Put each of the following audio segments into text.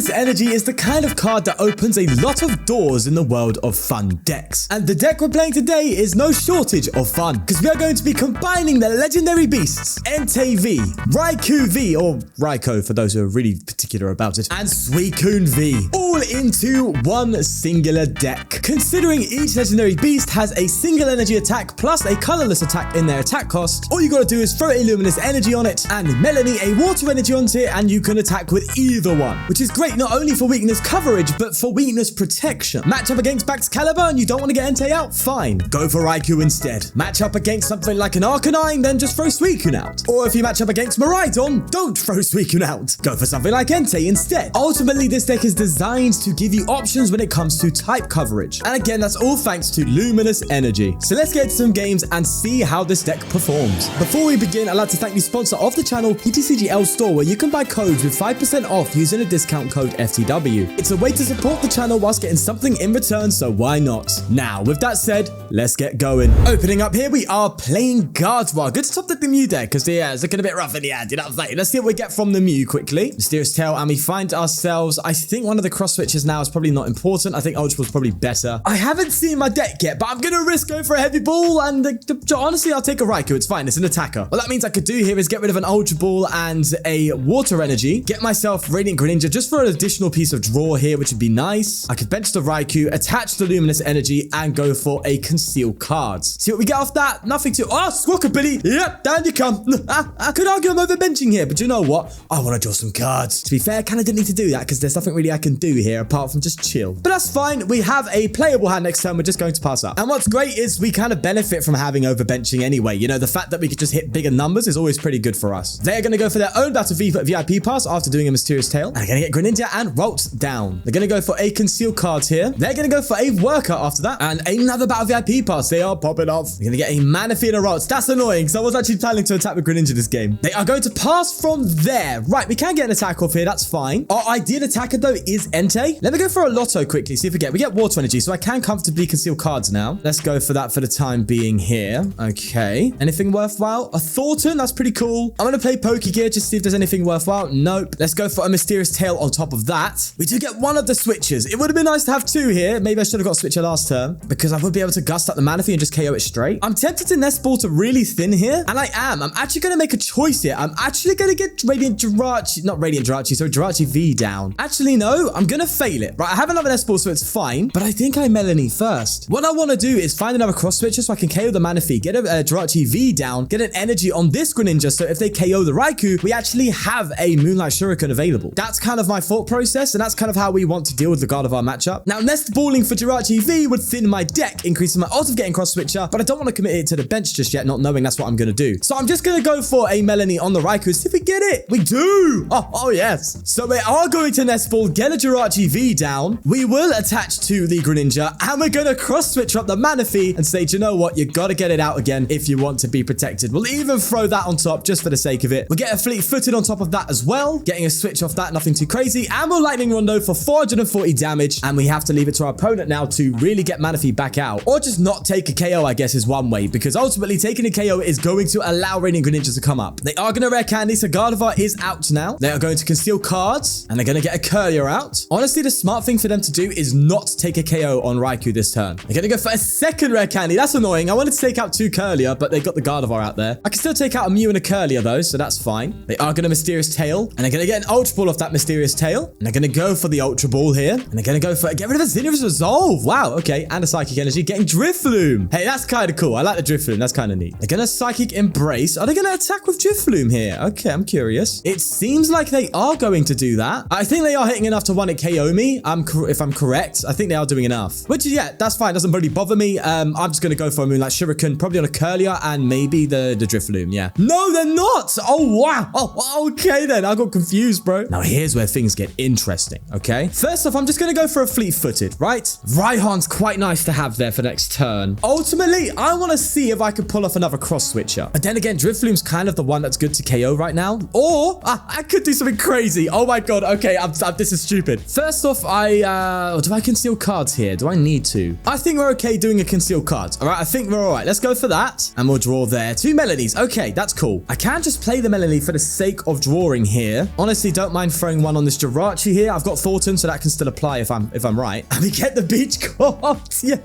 Luminous Energy is the kind of card that opens a lot of doors in the world of fun decks. And the deck we're playing today is no shortage of fun, because we are going to be combining the legendary beasts Entei V, Raikou V, or Raikou for those who are really particular about it, and Suicune V, all into one singular deck. Considering each legendary beast has a single energy attack plus a colorless attack in their attack cost, all you gotta do is throw a Luminous Energy on it and Melony a water energy onto it, and you can attack with either one, which is great not only for weakness coverage but for weakness protection. Match up against Baxcalibur and you don't want to get Entei out? Fine, go for Raikou instead. Match up against something like an Arcanine, then just throw Suicune out. Or if you match up against Miraidon, don't throw Suicune out. Go for something like Entei instead. Ultimately, this deck is designed to give you options when it comes to type coverage. And again, that's all thanks to Luminous Energy. So let's get to some games and see how this deck performs. Before we begin, I'd like to thank the sponsor of the channel, ptcgl store, where you can buy codes with 5% off using a discount code FTW. It's a way to support the channel whilst getting something in return, so why not? Now, with that said, let's get going. Opening up here, we are playing Gardevoir. Good to top deck the Mew deck, because it's looking a bit rough in the end, you know what I'm saying? Let's see what we get from the Mew quickly. Mysterious Tail, and we find ourselves, I think one of the cross switches now is probably not important. I think Ultra Ball's probably better. I haven't seen my deck yet, but I'm going to risk going for a heavy ball, and honestly, I'll take a Raikou. It's fine. It's an attacker. What that means I could do here is get rid of an Ultra Ball and a water energy, get myself Radiant Greninja just for an additional piece of draw here, which would be nice. I could bench the Raikou, attach the Luminous Energy, and go for a conceal cards. See what we get off that? Nothing to... Oh, Squawkabilly! Yep, down you come. I could argue I'm over benching here, but you know what? I want to draw some cards. To be fair, I kind of didn't need to do that because there's nothing really I can do here apart from just chill. But that's fine. We have a playable hand next turn. We're just going to pass up. And what's great is we kind of benefit from having over benching anyway. You know, the fact that we could just hit bigger numbers is always pretty good for us. They're going to go for their own Battle VIP pass after doing a Mysterious Tail. And they're going to get Greninja and Rolt down. They're going to go for a conceal cards here. They're going to go for a worker after that. And another Battle VIP pass. They are popping off. They're going to get a Manaphy and a Rolt. That's annoying because I was actually planning to attack with Greninja this game. They are going to pass from there. Right, we can get an attack off here. That's fine. Our ideal attacker though is Entei. Let me go for a Lotto quickly. See if we get water energy. So I can comfortably conceal cards now. Let's go for that for the time being here. Okay. Anything worthwhile? A Thorton. That's pretty cool. I'm going to play Pokégear just to see if there's anything worthwhile. Nope. Let's go for a Mysterious Tail on top of that. We do get one of the switches. It would have been nice to have two here. Maybe I should have got a switcher last turn because I would be able to gust up the Manaphy and just KO it straight. I'm tempted to Nest Ball to really thin here, and I am. I'm actually going to make a choice here. I'm actually going to get Radiant Jirachi, not Radiant Jirachi, so Jirachi V down. Actually, no, I'm going to fail it. Right, I have another Nest Ball, so it's fine, but I think I Melony first. What I want to do is find another cross switcher so I can KO the Manaphy, get a Jirachi V down, get an energy on this Greninja, so if they KO the Raikou, we actually have a Moonlight Shuriken available. That's kind of my thought process, and that's kind of how we want to deal with the Gardevoir matchup. Now, Nest Balling for Jirachi V would thin my deck, increasing my odds of getting cross switcher, but I don't want to commit it to the bench just yet, not knowing that's what I'm going to do. So I'm just going to go for a Melony on the Raikou, see if we get it. We do! Oh yes. So we are going to Nest Ball, get a Jirachi V down. We will attach to the Greninja, and we're going to cross switch up the Manaphy and say, do you know what? You got to get it out again if you want to be protected. We'll even throw that on top just for the sake of it. We'll get a Fleet-footed on top of that as well, getting a switch off that, nothing too crazy, and we'll Lightning Rondo for 440 damage, and we have to leave it to our opponent now to really get Manaphy back out, or just not take a KO, I guess is one way, because ultimately taking a KO is going to allow Radiant Greninja to come up. They are going to rare candy, so Gardevoir is out now. They are going to conceal cards, and they're going to get a Curlier out. Honestly, the smart thing for them to do is not take a KO on Raikou this turn. They're going to go for a second rare candy. That's annoying. I wanted to take out two Curlier, but they got the Gardevoir out there. I can still take out a Mew and a Curlier though, so that's fine. They are going to Mysterious Tail, and they're going to get an Ultra Ball off that Mysterious Tail, and they're going to go for the Ultra Ball here, and they're going to go for get rid of a Xenia's Resolve. Wow, okay, and a Psychic Energy, getting Drifloon. Hey, that's kind of cool. I like the Drifloon. That's kind of neat. They're going to Psychic Embrace. Are they going to attack with Drifloon here? Okay, I'm curious. It seems like they are going to do that. I think they are hitting enough to 1-hit KO me. If I'm correct, I think they are doing enough. Which, yeah, that's fine. Doesn't really bother me. I'm just going to go for a Moonlight Shuriken, probably on a Curlier, and maybe the Drifloon, yeah. No, they're not. Oh, wow. Oh, okay then. I got confused, bro. Now, here's where things get interesting, okay? First off, I'm just going to go for a Fleet-footed, right? Raihan's quite nice to have there for next turn. Ultimately, I want to see if I could pull off another cross switcher. But then again, Drifloon's kind of the one that's good to KO right now. Or I could do something crazy. Oh my god. Okay, this is stupid. First off, do I conceal cards here? Do I need to? I think we're okay doing a conceal card. All right, I think we're all right. Let's go for that. And we'll draw there. 2 Melonies. Okay, that's cool. I can just play the Melony for the sake of drawing here. Honestly, don't mind throwing one on this Jirachi here. I've got Thorton, so that can still apply if I'm right. And we get the Beach Court. Yeah.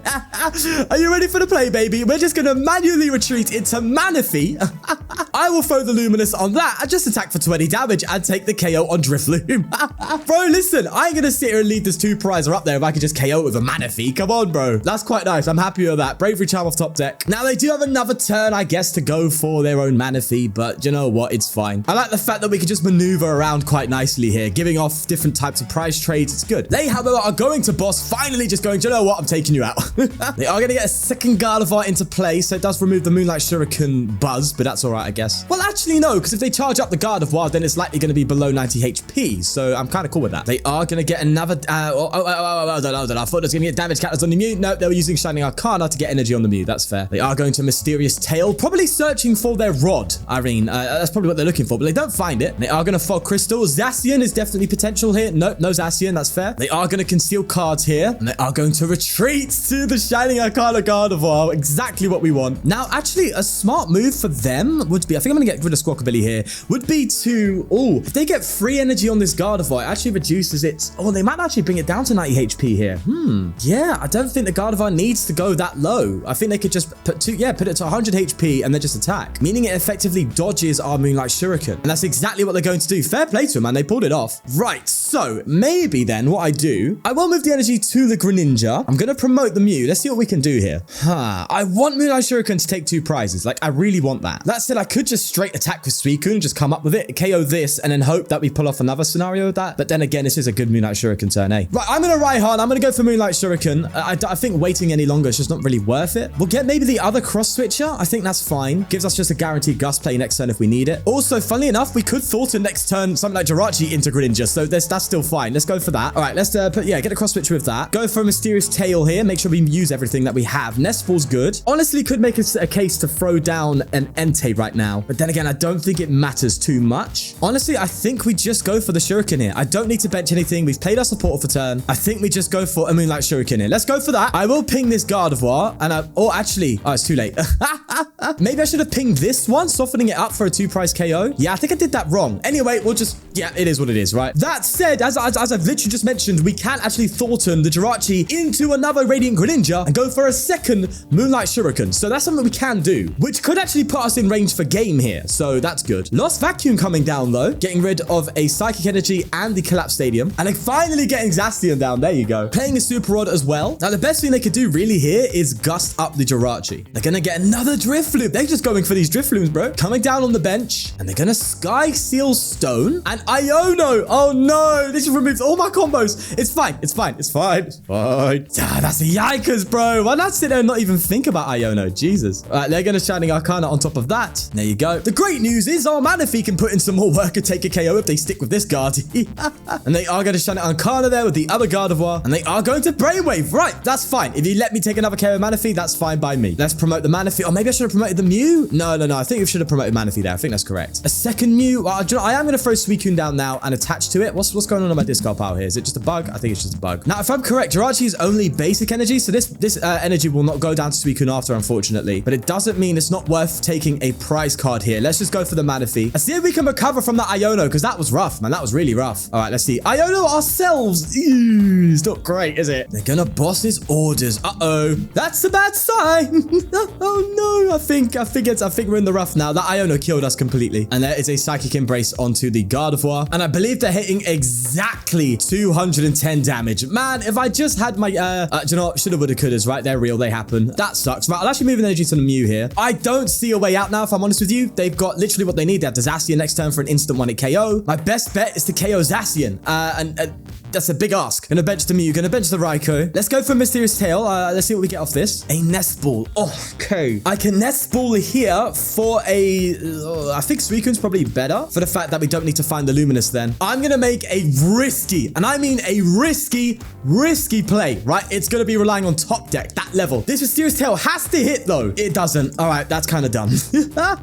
Are you ready for the play, baby? We're just going to manually retreat into Manaphy. I will throw the Luminous on that and just attack for 20 damage and take the KO on Drifloon. Bro, listen, I ain't going to sit here and leave this 2-prizer up there if I could just KO it with a Manaphy. Come on, bro. That's quite nice. I'm happy with that. Bravery Charm off top deck. Now, they do have another turn, I guess, to go for their own Manaphy, but you know what? It's fine. I like the fact that we can just maneuver around quite nicely here, giving off different types of prize trades. It's good. They, however, are going to boss, finally just going, do you know what? I'm taking you out. They are going to get a second Gardevoir into play, so it does remove the Moonlight Shuriken buzz, but that's all right, I guess. Well, actually, no, because if they charge up the Gardevoir, then it's likely going to be below 90 HP, so I'm kind of cool with that. They are going to get another... I thought it was going to get damage counters on the Mew. No, they were using Shining Arcana to get energy on the Mew. That's fair. They are going to Mysterious Tail, probably searching for their rod, Irene. That's probably what they're looking for, but they don't find it. They are going to Fog Crystal. Zacian is definitely potential here. Nope, no Zacian. That's fair. They are going to conceal cards here, and they are going to retreat to the Shining Arcana Gardevoir. Exactly what we want. Now, actually, a smart move for them would be, I think I'm going to get rid of Squawkabilly here, would be to, if they get free energy on this Gardevoir, it actually reduces it. Oh, they might actually bring it down to 90 HP here. Yeah, I don't think the Gardevoir needs to go that low. I think they could just put it to 100 HP and then just attack, meaning it effectively dodges our Moonlight Shuriken. And that's exactly what they're going to do. Fair play to them, man. They pulled it off. Right, so maybe then what I do, I will move the energy to the Greninja. I'm going to promote the Mew. Let's see what we can do here. I want Moonlight Shuriken to take 2 prizes. Like, I really want that. That said, I could just straight attack with Suicune and just come up with it, KO this, and then hope that we pull off another scenario with that. But then again, this is a good Moonlight Shuriken turn, eh? Right, I'm going to Raihan. I'm going to go for Moonlight Shuriken. I think waiting any longer is just not really worth it. We'll get maybe the other Cross Switcher. I think that's fine. Gives us just a guaranteed Gust play next turn if we need it. Also, funnily enough, we could Thorton next turn something like Jirachi into Greninja, so that's still fine. Let's go for that. All right, let's get a Cross Switcher with that. Go for a Mysterious Tail here. Make sure we use everything that we have. Nest Ball's good. Honestly, could make a case to throw down an Entei right now, but then again, I don't think it matters too much. Honestly, I think we just go for the Shuriken here. I don't need to bench anything. We've played our support for turn. I think we just go for a Moonlight Shuriken here. Let's go for that. I will ping this Gardevoir, and it's too late. Maybe I should have pinged this one, softening it up for a 2-prize KO. Yeah, I think I did that wrong. Anyway, we'll just, yeah, it is what it is, right? That said, as I've literally just mentioned, we can actually Thorton the Jirachi into another Radiant Greninja and go for a second Moonlight Shuriken. So that's something we can do, which could actually put us in range for game here. So that's good. Lost Vacuum coming down though, getting rid of a Psychic Energy and the Collapse Stadium. And like finally getting Zacian down. There you go. Playing a Super Rod as well. Now the best thing they could do really here is Gust up the Jirachi. They're going to get another Drifloon. They're just going for these Drifloons, bro. Coming down on the bench, and they're going to Sky Seal Stone and Iono. Oh no, this just removes all my combos. It's fine. It's fine. It's fine. It's fine. Ah, that's a yikers, bro. Why not sit there and not even think about Iono? Jesus. All right, they're going to Shining Arcana on top of that. There you go. The great news is our Manaphy can put in some more work and take a KO if they stick with this guard. And they are going to Shining Arcana there with the other Gardevoir, and they are going to Brainwave. Right, that's fine. If you let me take another KO Manaphy, that's fine by me. Let's promote the Manaphy. Or maybe I should have promoted the Mew. No. I think we should have promoted Manaphy there. I think that's correct. A second Mew. Well, I am going to throw Suicune down now and attach to it. What's going on my discard pile here? Is it just a bug? I think it's just a bug. Now, if I'm correct, Jirachi is only basic energy, so this energy will not go down to Suicune after, unfortunately. But it doesn't mean it's not worth taking a prize card here. Let's just go for the Manaphy. Let's see if we can recover from that Iono, because that was rough, man. That was really rough. All right, let's see. Iono ourselves. Ew, it's not great, is it? They're going to boss his orders. Uh-oh. That's a bad sign. Oh, no. I think we're in the rough now. That Iono killed us completely. And there is a Psychic Embrace onto the Gardevoir. And I believe they're hitting exactly 210 damage. Man, if I just had my, do you know what? Shoulda, woulda, couldas, right? They're real. They happen. That sucks. Right, I'll actually move an energy to the Mew here. I don't see a way out now, if I'm honest with you. They've got literally what they need. They have the Zacian next turn for an instant one-hit KO. My best bet is to KO Zacian. That's a big ask. Gonna bench the Mew. Gonna bench the Raikou. Let's go for Mysterious Tail. Let's see what we get off this. A Nest Ball. Oh, okay. I can Nest Ball here for a... I think Suicune's probably better for the fact that we don't need to find the Luminous then. I'm gonna make a risky, and I mean a risky play, right? It's gonna be relying on top deck, that level. This Mysterious Tail has to hit though. It doesn't. All right, that's kind of dumb.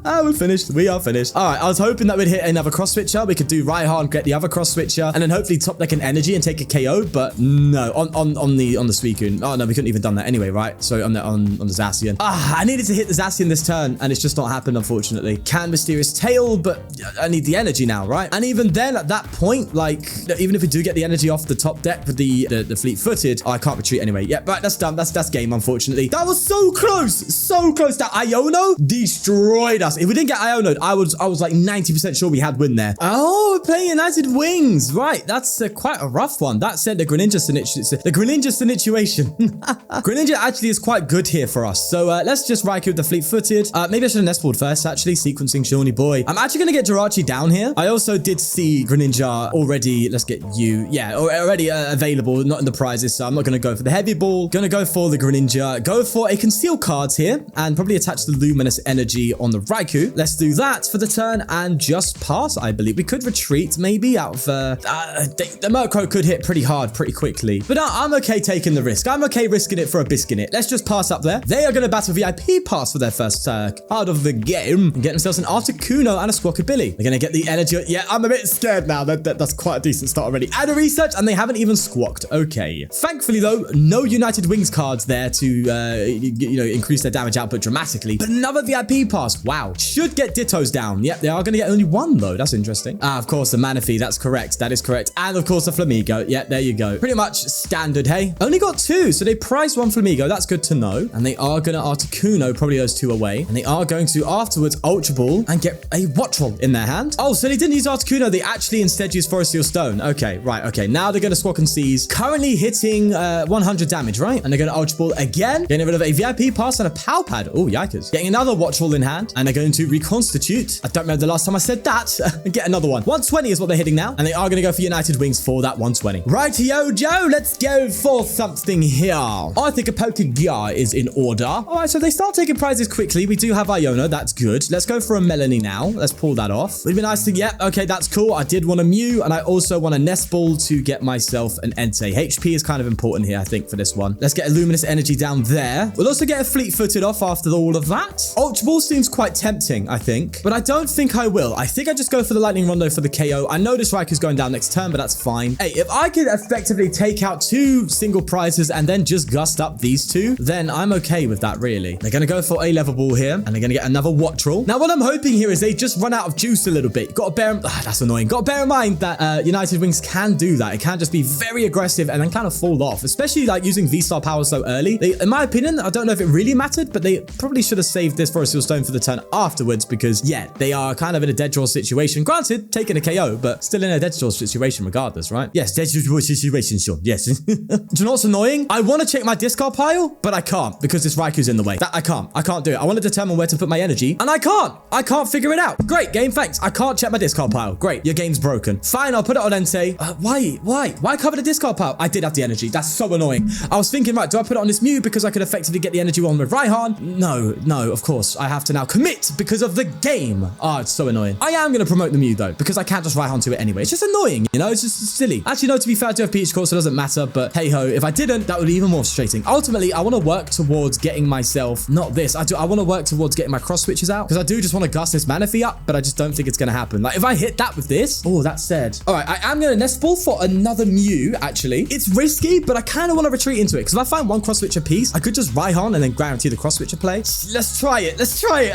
We're finished. We are finished. All right, I was hoping that we'd hit another Cross Switcher. We could do Raihan, get the other Cross Switcher, and then hopefully top deck an energy and and take a KO, but no, on the Suicune. Oh no, we couldn't even done that anyway, right? So on the Zacian. I needed to hit the Zacian this turn, and it's just not happened, unfortunately. Can Mysterious Tail, but I need the energy now, right? And even then, at that point, like, even if we do get the energy off the top deck with the fleet-footed, I can't retreat anyway. Yeah, right, that's done. That's game, unfortunately. That was so close, so close. That Iono destroyed us. If we didn't get Iono'd, I was like 90% sure we had win there. Oh, we're playing United Wings, right? That's quite a rough one. That said, the Greninja situation. Greninja actually is quite good here for us. So let's just Raikou with the fleet-footed. Maybe I should have Nest Balled first, actually. Sequencing Shawnee boy. I'm actually going to get Jirachi down here. I also did see Greninja already. Let's get you. Yeah, already available, not in the prizes. So I'm not going to go for the heavy ball. Going to go for the Greninja. Go for a conceal cards here and probably attach the Luminous Energy on the Raikou. Let's do that for the turn and just pass, I believe. We could retreat maybe out of... the Murkrow could hit pretty hard pretty quickly. But I'm okay taking the risk. I'm okay risking it for a Biscuit. Let's just pass up there. They are going to battle VIP pass for their first card of the game and get themselves an Articuno and a Squawkabilly. They're going to get the energy. Yeah, I'm a bit scared now. That's quite a decent start already. And a research, and they haven't even squawked. Okay. Thankfully, though, no United Wings cards there to, increase their damage output dramatically. But another VIP pass. Wow. Should get Dittos down. Yep, they are going to get only one, though. That's interesting. Of course, the Manaphy. That's correct. That is correct. And, of course, the Flamigo. Yeah, there you go. Pretty much standard, hey? Only got two, so they priced one Flamigo. That's good to know. And they are going to Articuno probably those two away. And they are going to, afterwards, Ultra Ball and get a Wattrel in their hand. Oh, so they didn't use Articuno. They actually instead used Forest Seal Stone. Okay, right. Okay, now they're going to Squawk and Seize. Currently hitting 100 damage, right? And they're going to Ultra Ball again. Getting rid of a VIP pass and a PAL pad. Oh, yikers. Getting another Wattrel in hand. And they're going to reconstitute. I don't remember the last time I said that. Get another one. 120 is what they're hitting now. And they are going to go for United Wings for that 120. Rightio, Joe. Let's go for something here. I think a Pokégear is in order. All right, so they start taking prizes quickly. We do have Iono. That's good. Let's go for a Melony now. Let's pull that off. It'd be nice to get... Okay, that's cool. I did want a Mew, and I also want a Nest Ball to get myself an Entei. HP is kind of important here, I think, for this one. Let's get a Luminous Energy down there. We'll also get a fleet-footed off after all of that. Ultra Ball seems quite tempting, I think, but I don't think I will. I think I just go for the Lightning Rondo for the KO. I know this Raikou's going down next turn, but that's fine. Hey, if I could effectively take out two single prizes and then just gust up these two, then I'm okay with that, really. They're going to go for a level ball here, and they're going to get another Wattrel. Now, what I'm hoping here is they just run out of juice a little bit. Got to bear... that's annoying. Got to bear in mind that United Wings can do that. It can just be very aggressive and then kind of fall off, especially like using V-Star power so early. In my opinion, I don't know if it really mattered, but they probably should have saved this for a Seal Stone for the turn afterwards because, yeah, they are kind of in a dead draw situation. Granted, taking a KO, but still in a dead draw situation regardless, right? Yes, dead draw situation, sure. Yes. Do you know what's annoying? I want to check my discard pile, but I can't because this Raikou's in the way. I can't do it. I want to determine where to put my energy, and I can't figure it out. Great, game, thanks. I can't check my discard pile. Great, your game's broken. Fine, I'll put it on Entei. Why cover the discard pile? I did have the energy. That's so annoying. I was thinking, right, do I put it on this Mew because I could effectively get the energy on with Raihan? No, of course. I have to now commit because of the game. It's so annoying. I am going to promote the Mew, though, because I can't just Raihan to it anyway. It's just annoying, you know? It's just silly. Actually, no, to be fair, I do have Beach Court, so it doesn't matter, but hey-ho, if I didn't, that would be even more frustrating. Ultimately, I want to work towards getting myself, not this, I want to work towards getting my cross switches out, because I do just want to gust this Manaphy up, but I just don't think it's going to happen. Like, if I hit that with this, oh, that said. All right, I am going to Nest Ball for another Mew, actually. It's risky, but I kind of want to retreat into it, because if I find one cross switcher piece, I could just Raihan and then guarantee the cross switcher play. Let's try it.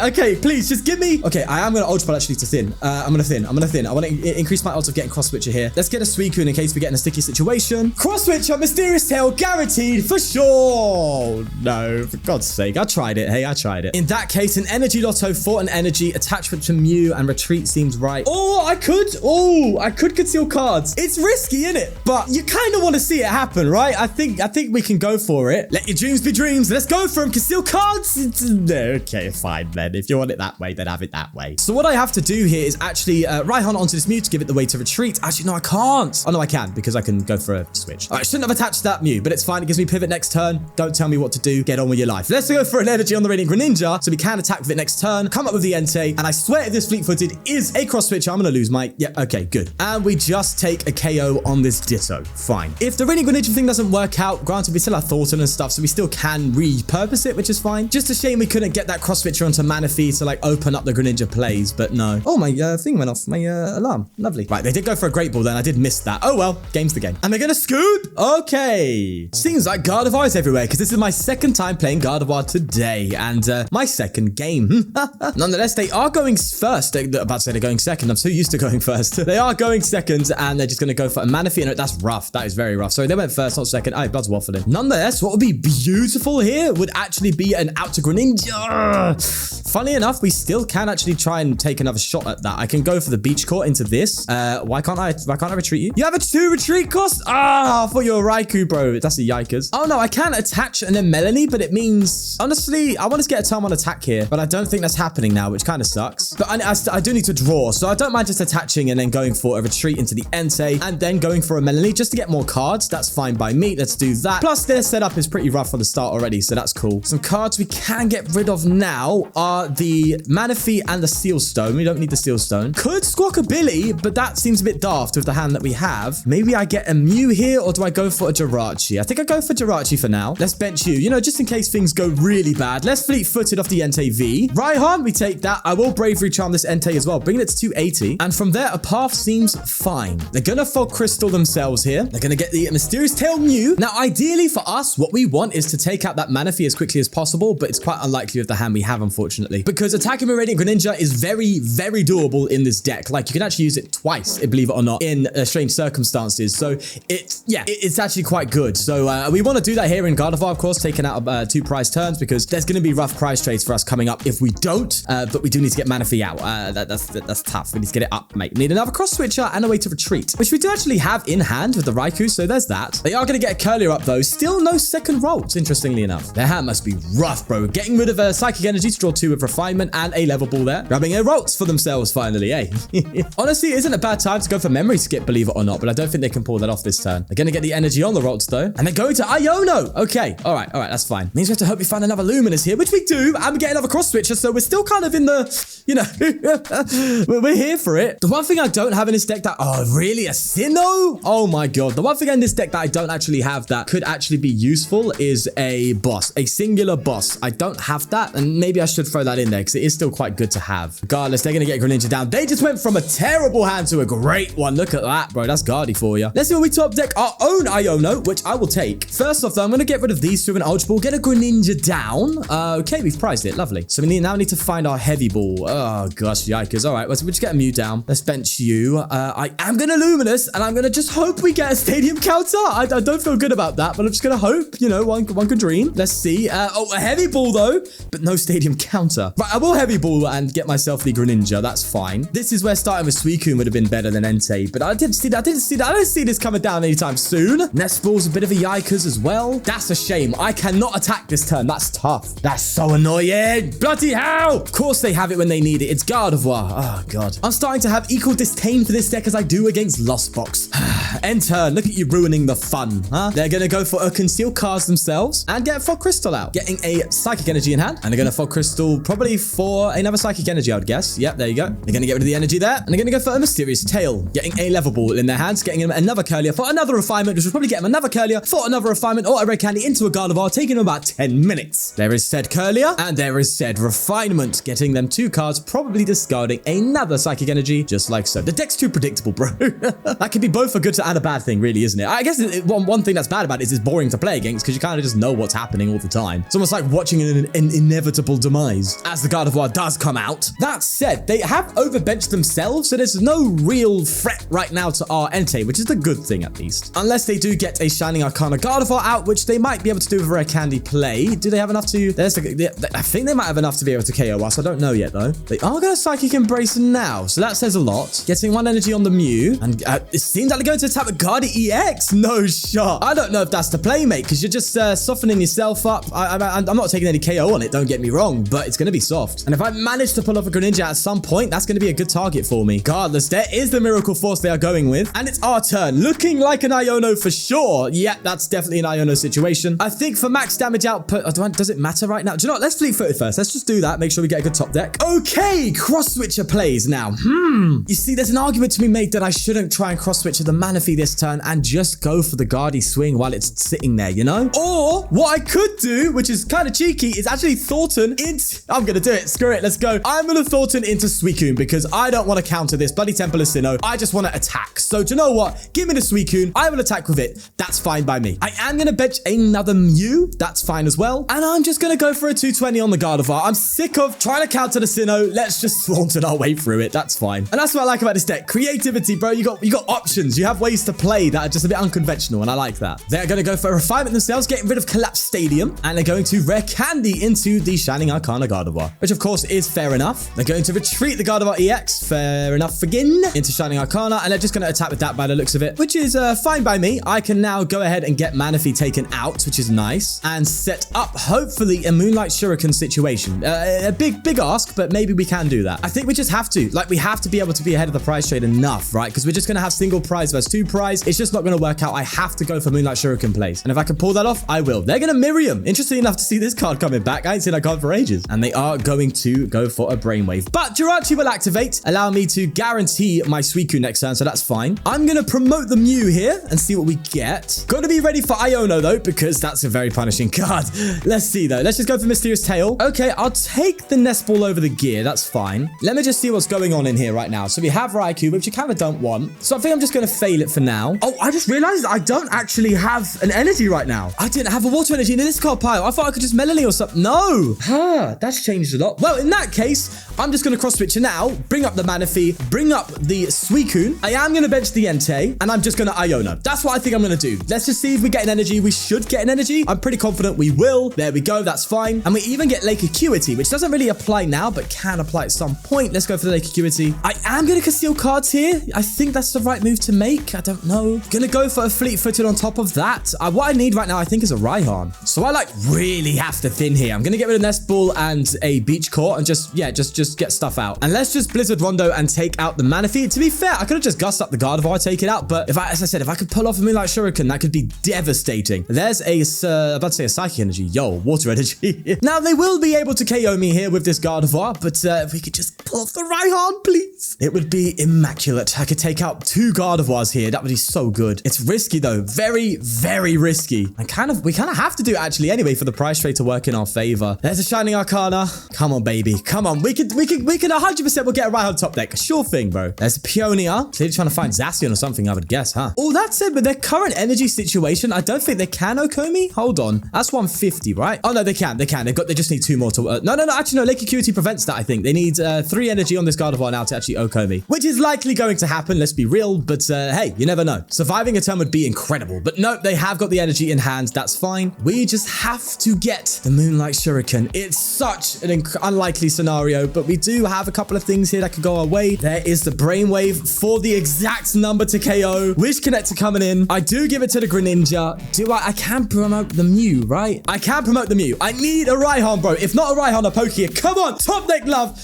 Okay, please, just give me... Okay, I am going to Ultra Ball actually to thin. I'm going to thin. I want to increase my odds of getting cross switcher here. Let's get a Suicune in case we get in a sticky situation. Cross switcher, Mysterious Tail, guaranteed for sure. No, for God's sake. I tried it. Hey, I tried it. In that case, an Energy Loto for an energy attachment to Mew and retreat seems right. I could conceal cards. It's risky, isn't it? But you kind of want to see it happen, right? I think we can go for it. Let your dreams be dreams. Let's go for them. Conceal cards. Okay, fine then. If you want it that way, then have it that way. So what I have to do here is actually Raihan onto this Mew to give it the way to retreat. Actually, no, I can't. Oh, no, I can because I can go for a switch. All right, shouldn't have attached that Mew, but it's fine. It gives me pivot next turn. Don't tell me what to do. Get on with your life. Let's go for an energy on the Radiant Greninja so we can attack with it next turn. Come up with the Entei, and I swear if this fleet-footed is a cross switcher, I'm going to lose my... Yeah, okay, good. And we just take a KO on this Ditto. Fine. If the Radiant Greninja thing doesn't work out, granted, we still have Thorton and stuff, so we still can repurpose it, which is fine. Just a shame we couldn't get that cross switcher onto Manaphy to, like, open up the Greninja plays, but no. Oh, my thing went off. My alarm. Lovely. Right, they did go for a Great Ball then. I did miss that. Oh, well. well, game's the game. Am I gonna scoop? Okay. Seems like Gardevoir is everywhere because this is my second time playing Gardevoir today and my second game. Nonetheless, they are going first. They're about to say they're going second. I'm so used to going first. They are going second and they're just gonna go for a Manaphy. And that's rough. That is very rough. Sorry, they went first, not second. Oh, Blood's waffling. Nonetheless, what would be beautiful here would actually be an Ultra Greninja. Funny enough, we still can actually try and take another shot at that. I can go for the Beach Court into this. Why can't I retreat you? You have a 2 retreat cost? Ah, I thought you were Raikou, bro. That's a yikers. Oh no, I can attach and then Melony, but it means, honestly, I want to get a turn on attack here, but I don't think that's happening now, which kind of sucks. But I do need to draw, so I don't mind just attaching and then going for a retreat into the Entei and then going for a Melony just to get more cards. That's fine by me. Let's do that. Plus, their setup is pretty rough from the start already, so that's cool. Some cards we can get rid of now are the Manaphy and the Seal Stone. We don't need the Seal Stone. Could Squawkabilly, but that seems a bit daft with the hand that we have. Maybe I get a Mew here, or do I go for a Jirachi? I think I go for Jirachi for now. Let's bench you, you know, just in case things go really bad. Let's fleet-footed off the Entei V. Raihan, we take that. I will Bravery Charm this Entei as well, bringing it to 280. And from there, a path seems fine. They're gonna Fog Crystal themselves here. They're gonna get the Mysterious Tail Mew. Now, ideally for us, what we want is to take out that Manaphy as quickly as possible, but it's quite unlikely with the hand we have, unfortunately, because attacking with Radiant Greninja is very, very doable in this deck. Like, you can actually use it twice, believe it or not, in strange circumstances. So it's actually quite good. So we want to do that here in Gardevoir, of course, taking out 2 prize turns because there's going to be rough prize trades for us coming up if we don't. But we do need to get Manaphy out. That's tough. We need to get it up, mate. We need another Cross Switcher and a way to retreat, which we do actually have in hand with the Raikou. So there's that. They are going to get a Curlier up though. Still no second rolls, interestingly enough. Their hand must be rough, bro. Getting rid of a Psychic Energy to draw 2 with Refinement and a level ball there. Grabbing a Rolts for themselves finally, eh? Honestly, it isn't a bad time to go for Memory Skip, believe it or not, but I don't think they can pull that off this turn. They're going to get the energy on the Rolts though, and they're going to Iono. Okay, all right, that's fine. Means we have to hope we find another Luminous here, which we do, and we get another Cross Switcher, so we're still kind of in the, you know, we're here for it. The one thing I don't have in this deck that, oh, really? A Sinnoh? Oh my god. The one thing in this deck that I don't actually have that could actually be useful is a boss, a singular boss. I don't have that, and maybe I should throw that in there because it is still quite good to have. Regardless, they're going to get Greninja down. They just went from a terrible hand to a great one. Look at that, bro. That's Gardy for you. Let's see when we top deck our own Iono, which I will take. First off, though, I'm going to get rid of these 2 with an Ultra Ball, get a Greninja down. Okay, we've prized it. Lovely. So we now need to find our Heavy Ball. Oh, gosh, yikers. All right, we'll just get a Mew down. Let's bench you. I am going to Luminous, and I'm going to just hope we get a Stadium counter. I don't feel good about that, but I'm just going to hope, you know, one could dream. Let's see. Oh, a Heavy Ball, though, but no Stadium counter. Right, I will Heavy Ball and get myself the Greninja. That's fine. This is where starting with Suicune would have been better than Entei, but I didn't see that. I don't see this coming down anytime soon. Nest Ball's a bit of a yikers as well. That's a shame. I cannot attack this turn. That's tough. That's so annoying. Bloody hell. Of course they have it when they need it. It's Gardevoir. Oh, God. I'm starting to have equal disdain for this deck as I do against Lost Box. End turn. Look at you ruining the fun, huh? They're going to go for a Conceal Cards themselves and get a Fog Crystal out. Getting a Psychic Energy in hand. And they're going to Fog Crystal probably for another Psychic Energy, I would guess. Yep, there you go. They're going to get rid of the energy there. And they're going to go for a Mysterious Tail. Getting a Level Ball in their hands. Getting them another Curlier for another Refinement, which will probably get them another Curlier for another Refinement or a Red Candy into a Gardevoir, taking them about 10 minutes. There is said Curlier and there is said Refinement. Getting them 2 cards, probably discarding another Psychic Energy, just like so. The deck's too predictable, bro. That could be both a good and a bad thing, really, isn't it? I guess one thing that's bad about it is it's boring to play against because you kind of just know what's happening all the time. It's almost like watching an inevitable demise as the Gardevoir does come out. That said, they have overbenched themselves, so there's no real threat right now to our Entei, which is the good thing at least. Unless they do get a Shining Arcana Gardevoir out, which they might be able to do with a Rare Candy play. Do they have enough to... I think they might have enough to be able to KO us. I don't know yet, though. They are going to Psychic Embrace now, so that says a lot. Getting 1 energy on the Mew, and it seems like they're going to attack with Gardevoir EX. No shot. I don't know if that's the play, mate, because you're just softening yourself up. I'm not taking any KO on it, don't get me wrong, but it's going to be soft. And if I manage to pull off a Greninja at some point, that's going to be a good target for me. Regardless, there is the Miracle Force they are going with, and it's our turn. Looking like an Iono for sure. Yeah, that's definitely an Iono situation. I think for max damage output, does it matter right now? Do you know what? Let's fleet-footed first. Let's just do that. Make sure we get a good top deck. Okay, Cross Switcher plays now. You see, there's an argument to be made that I shouldn't try and Cross Switcher the Manaphy this turn and just go for the Gardy swing while it's sitting there, you know? Or what I could do, which is kind of cheeky, is actually Thorton into... I'm going to do it. Screw it. Let's go. I'm going to Thorton into Suicune because I don't want to counter this bloody Temple of Sinnoh. I just want to attack. So do you know what? Give me the Suicune. I will attack with it. That's fine by me. I am going to bench another Mew. That's fine as well. And I'm just going to go for a 220 on the Gardevoir. I'm sick of trying to counter the Sinnoh. Let's just Thornton our way through it. That's fine. And that's what I like about this deck. Creativity, bro. You got options. You have ways to play that are just a bit unconventional, and I like that. They're going to go for a refinement themselves, getting rid of Collapse Stadium, and they're going to Rare Candy into the Shining Arcana Gardevoir, which of course is fair enough. They're going to retreat the Gardevoir EX, fair enough again, into Shining Arcana, and they're just going to attack with that by the looks of it, which is fine by me. I can now go ahead and get Manaphy taken out, which is nice, and set up, hopefully, a Moonlight Shuriken situation. A big ask, but maybe we can do that. I think we just have to. Like, we have to be able to be ahead of the prize trade enough, right? Because we're just going to have single prize versus two prize. It's just not going to work out. I have to go for Moonlight Shuriken plays. And if I can pull that off, I will. They're going to Miriam. Interesting enough to see this card coming back. I ain't seen that card for ages. And they are going to go for a Brainwave. But Jirachi will activate, allow me to guarantee my Suicune next turn, so that's fine. I'm going to promote the Mew here and see what we get. Got to be ready for Iono, though, because that's a very punishing card. Let's see, though. Let's just go for Mysterious Tail. Okay, I'll take the Nest Ball over the gear. That's fine. Let me just see what's going on in here right now. So we have Raikou, which you kind of don't want. So I think I'm just going to fail it for now. Oh, I just realized I don't actually have an energy right now. I didn't have a water energy in this card pile. I thought I could just Melony or something. No. That's changed a lot. Well, in that case, I'm just going to cross switch now, bring up the Manaphy, bring up the Suicune. I am going to bench the Entei, and I'm just going to Iono. That's what I think I'm going to do. Let's just see if we get an energy. We should get an energy. I'm pretty confident we will. There we go. That's fine. And we even get Lake Acuity, which doesn't really apply now, but can apply at some point. Let's go for the Lake Acuity. I am going to conceal cards here. I think that's the right move to make. I don't know. Going to go for a Fleet-Footed on top of that. What I need right now, I think, is a Raihan. So I like really have to thin here. I'm going to get rid of Nest Ball and a Beach Court and just get stuff out. And let's just Blizzard Rondo and take out the Manaphy. To be fair, I could have just gussed up the Gardevoir, take it out. But as I said, if I could pull off a Moonlight Shuriken, that could be devastating. There's a, about to say a Psychic Energy. Yo, Water Energy. Now, they will be able to KO me here with this Gardevoir, but if we could just pull off the Raihan, please. It would be immaculate. I could take out two Gardevoirs here. That would be so good. It's risky, though. Very, very risky. We kind of have to do it, actually, anyway, for the price trade to work in our favor. There's a Shining Arcana. Come on, baby. Come on. We can 100% we'll get a Raihan top deck. Sure thing, bro. There's a Peonia. Clearly trying to find Zacian or something, I would guess, huh? All that said, with their current energy situation, I don't think they can Okomi. Hold on. That's 150, right? Oh, no, they can. They just need two more to... No. Actually, no. Lake Acuity prevents that, I think. They need 3 energy on this Gardevoir now to actually Okomi, which is likely going to happen. Let's be real. But hey, you never know. Surviving a turn would be incredible. But no, they have got the energy in hand. That's fine. We just have to get the Moonlight Shuriken. It's such an unlikely scenario, but we do have a couple of things here that could go our way. There is the Brainwave for the exact number to KO. Wish Connector coming in. I do give it to the Greninja. I can promote the Mew, right? I can promote the Mew. I need a Raihan, bro. If not a Raihan, a Pokégear. Come on, top deck love.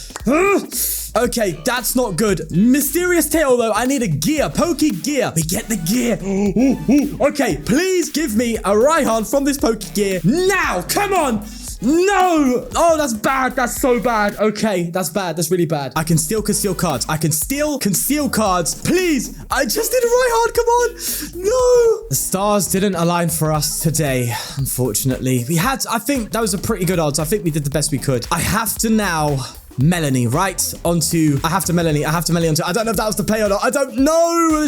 Okay, that's not good. Mysterious Tail, though. I need a gear. Pokégear. We get the gear. Okay, please give me a Raihan from this Pokégear now. Come on. No! Oh, that's bad. That's so bad. Okay, that's bad. That's really bad. I can still conceal cards. I can still conceal cards. Please. I just did a Raihan. Come on. No. The stars didn't align for us today, unfortunately. I think that was a pretty good odds. I think we did the best we could. I have to now... Melony, right? I have to Melony onto... I don't know if that was the play or not. I don't know. We're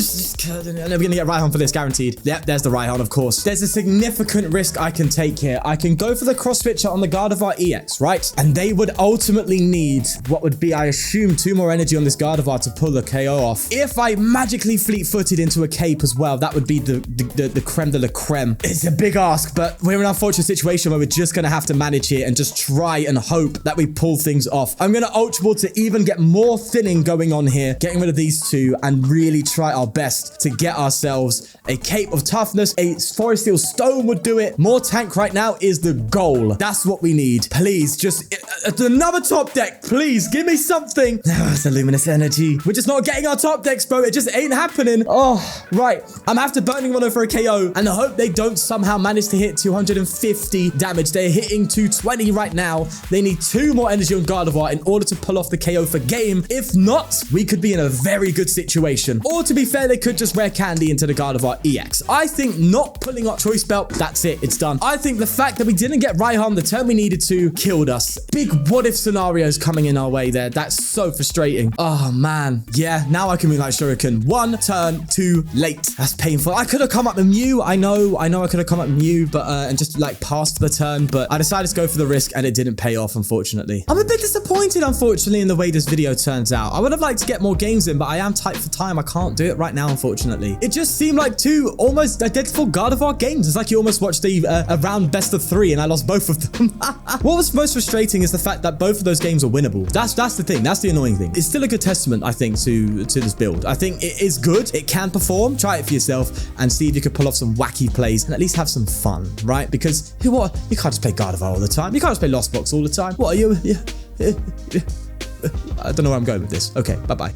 going to get Raihan for this, guaranteed. Yep, there's the Raihan, of course. There's a significant risk I can take here. I can go for the Cross Switcher on the Gardevoir EX, right? And they would ultimately need what would be, I assume, 2 more energy on this Gardevoir to pull the KO off. If I magically Fleet-Footed into a cape as well, that would be the creme de la creme. It's a big ask, but we're in an unfortunate situation where we're just going to have to manage here and just try and hope that we pull things off. I'm going to Ultra Ball to even get more thinning going on here, getting rid of these two, and really try our best to get ourselves a Cape of Toughness. A Forest Seal Stone would do it. More tank right now is the goal. That's what we need. Please, just another top deck. Please, give me something. Oh, it's a Luminous Energy. We're just not getting our top decks, bro. It just ain't happening. Oh, right. I'm after burning one for a KO, and I hope they don't somehow manage to hit 250 damage. They're hitting 220 right now. They need 2 more energy on Gardevoir in order to pull off the KO for game. If not, we could be in a very good situation. Or to be fair, they could just rare candy into the Gardevoir EX. I think not pulling up Choice Belt, that's it, it's done. I think the fact that we didn't get Raihan the turn we needed to killed us. Big what if scenarios coming in our way there. That's so frustrating. Oh man. Yeah, now I can be like Shuriken. One turn too late. That's painful. I could have come up with Mew. I know I could have come up with Mew, but and just like passed the turn, but I decided to go for the risk and it didn't pay off, unfortunately. I'm a bit disappointed, unfortunately, in the way this video turns out. I would have liked to get more games in, but I am tight for time. I can't do it right now, unfortunately. It just seemed like two almost identical Gardevoir games. It's like you almost watched a round best of 3 and I lost both of them. What was most frustrating is the fact that both of those games are winnable. That's the thing. That's the annoying thing. It's still a good testament, I think, to this build. I think it is good. It can perform. Try it for yourself and see if you could pull off some wacky plays and at least have some fun, right? Because you can't just play Gardevoir all the time. You can't just play Lost Box all the time. What are you? I don't know where I'm going with this. Okay, bye-bye.